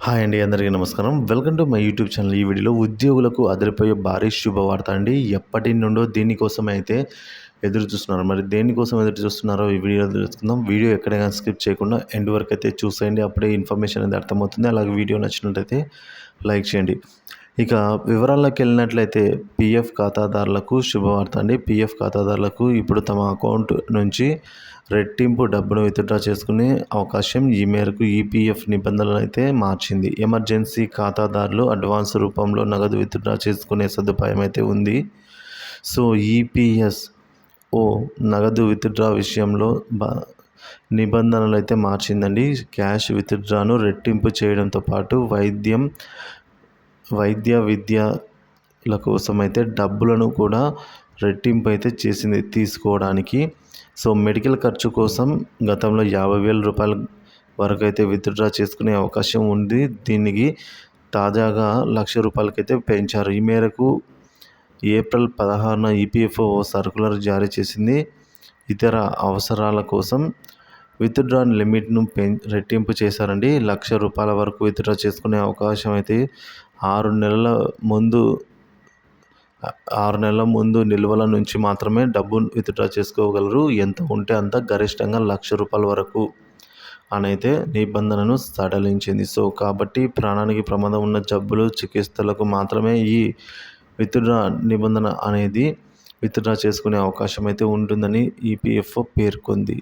Hi అండి, అందరికీ నమస్కారం. Welcome to my YouTube channel. ఈ వీడియోలో ఉద్యోగులకు అదిరిపోయే భారీ శుభవార్త అండి. ఎప్పటి నుండో దీనికోసం అయితే ఎదురు చూస్తున్నారు. మరి దేనికోసం ఎదురు చూస్తున్నారో ఈ వీడియోలో తెలుసుకుందాం. వీడియో ఎక్కడైనా స్కిప్ చేయకుండా ఎండ్ వరకు అయితే చూసేయండి. అప్పుడే ఇన్ఫర్మేషన్ అనేది అర్థమవుతుంది. అలాగే వీడియో నచ్చినట్లయితే లైక్ చేయండి. ఇక వివరాల్లోకి వెళ్ళినట్లయితే పీఎఫ్ ఖాతాదారులకు శుభవార్త అండి. పీఎఫ్ ఖాతాదారులకు ఇప్పుడు తమ అకౌంట్ నుంచి రెట్టింపు డబ్బును విత్డ్రా చేసుకునే అవకాశం ఈ మేరకు ఈపీఎఫ్ నిబంధనలు అయితే మార్చింది. ఎమర్జెన్సీ ఖాతాదారులు అడ్వాన్స్ రూపంలో నగదు విత్డ్రా చేసుకునే సదుపాయం అయితే ఉంది. సో ఈపీఎస్ఓ నగదు విత్డ్రా విషయంలో నిబంధనలు అయితే మార్చిందండి. క్యాష్ విత్డ్రాను రెట్టింపు చేయడంతో పాటు విద్యల కోసం అయితే డబ్బులను కూడా రెట్టింపు అయితే చేసింది తీసుకోవడానికి. సో మెడికల్ ఖర్చు కోసం గతంలో 50,000 రూపాయల వరకు అయితే విత్డ్రా చేసుకునే అవకాశం ఉంది. దీనికి తాజాగా 1,00,000 రూపాయలకైతే పెంచారు. ఈ మేరకు ఏప్రిల్ 16న ఈపీఎఫ్ఓ సర్కులర్ జారీ చేసింది. ఇతర అవసరాల కోసం విత్డ్రా లిమిట్ను రెట్టింపు చేశారండి. 1,00,000 రూపాయల వరకు విత్డ్రా చేసుకునే అవకాశం అయితే 6 నెలల ముందు నిల్వల నుంచి మాత్రమే డబ్బు విత్డ్రా చేసుకోగలరు. ఎంత ఉంటే అంత, గరిష్టంగా 1,00,000 రూపాయల వరకు అనైతే నిబంధనను సడలించింది. సో కాబట్టి ప్రాణానికి ప్రమాదం ఉన్న జబ్బులు, చికిత్సలకు మాత్రమే ఈ విత్డ్రా నిబంధన అనేది విత్డ్రా చేసుకునే అవకాశం అయితే ఉంటుందని ఈపీఎఫ్ఓ పేర్కొంది.